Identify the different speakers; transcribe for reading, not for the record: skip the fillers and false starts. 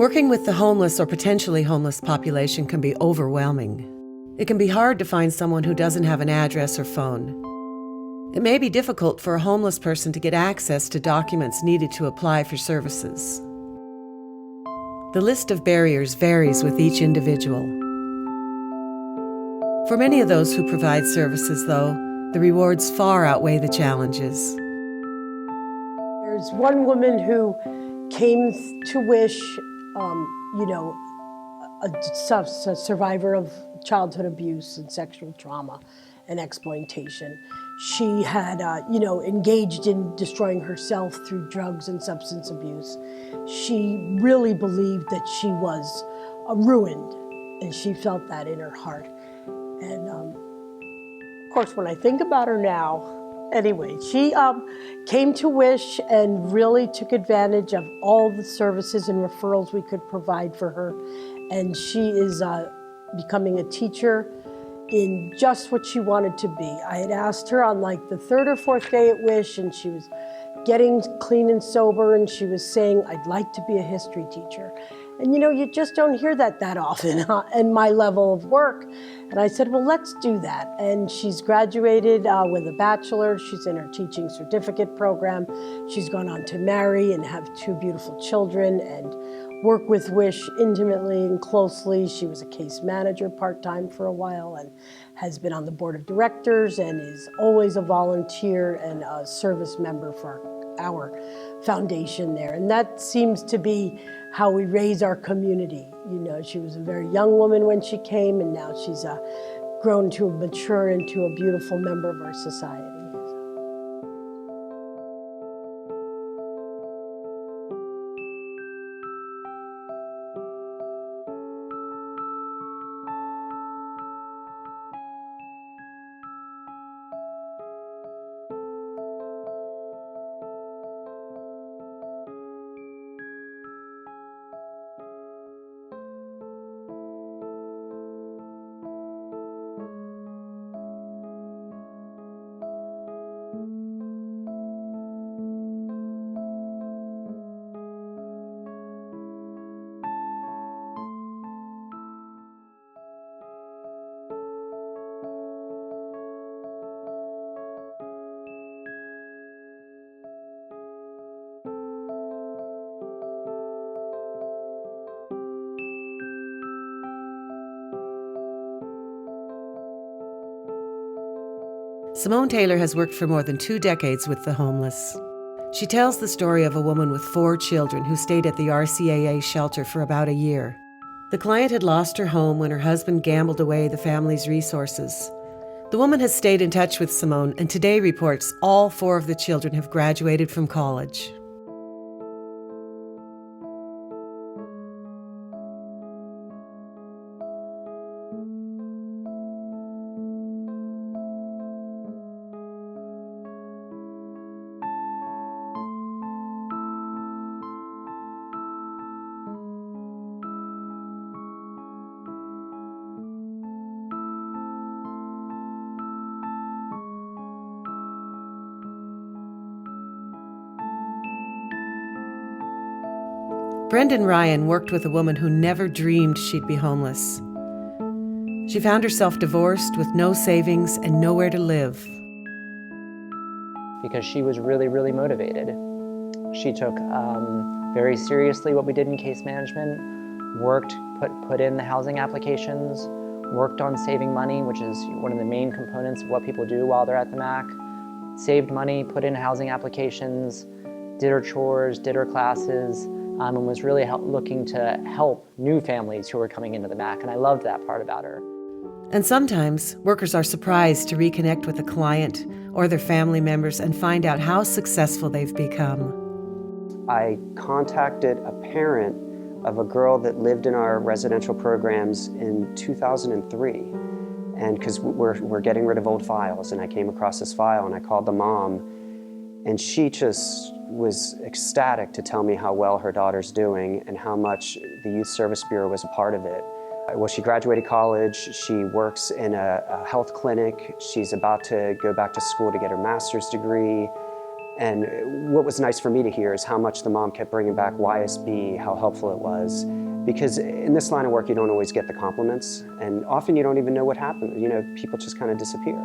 Speaker 1: Working with the homeless or potentially homeless population can be overwhelming. It can be hard to find someone who doesn't have an address or phone. It may be difficult for a homeless person to get access to documents needed to apply for services. The list of barriers varies with each individual. For many of those who provide services, though, the rewards far outweigh the challenges.
Speaker 2: There's one woman who came to Wish, a survivor of childhood abuse and sexual trauma and exploitation. She had, engaged in destroying herself through drugs and substance abuse. She really believed that she was ruined, and she felt that in her heart. And of course, when I think about her now, anyway, she came to Wish and really took advantage of all the services and referrals we could provide for her. And she is becoming a teacher in just what she wanted to be. I had asked her on like the third or fourth day at Wish, and she was getting clean and sober, and she was saying, I'd like to be a history teacher. And you just don't hear that often in my level of work. And I said, well, let's do that. And she's graduated with a bachelor's. She's in her teaching certificate program. She's gone on to marry and have 2 beautiful children and work with Wish intimately and closely. She was a case manager part-time for a while and has been on the board of directors and is always a volunteer and a service member for our foundation there. And that seems to be how we raise our community. She was a very young woman when she came, and now she's grown to mature into a beautiful member of our society.
Speaker 1: Simone Taylor has worked for more than 2 decades with the homeless. She tells the story of a woman with 4 children who stayed at the RCAA shelter for about a year. The client had lost her home when her husband gambled away the family's resources. The woman has stayed in touch with Simone and today reports all 4 of the children have graduated from college. Brendan Ryan worked with a woman who never dreamed she'd be homeless. She found herself divorced with no savings and nowhere to live.
Speaker 3: Because she was really, really motivated. She took very seriously what we did in case management, put in the housing applications, worked on saving money, which is one of the main components of what people do while they're at the MAC. Saved money, put in housing applications, did her chores, did her classes, and was really looking to help new families who were coming into the MAC, and I loved that part about her.
Speaker 1: And sometimes, workers are surprised to reconnect with a client or their family members and find out how successful they've become.
Speaker 4: I contacted a parent of a girl that lived in our residential programs in 2003, and because we're getting rid of old files, and I came across this file, and I called the mom, and she just was ecstatic to tell me how well her daughter's doing and how much the Youth Service Bureau was a part of it. Well, she graduated college, she works in a health clinic, she's about to go back to school to get her master's degree. And what was nice for me to hear is how much the mom kept bringing back YSB, how helpful it was. Because in this line of work, you don't always get the compliments, and often you don't even know what happened. You know, people just kind of disappear.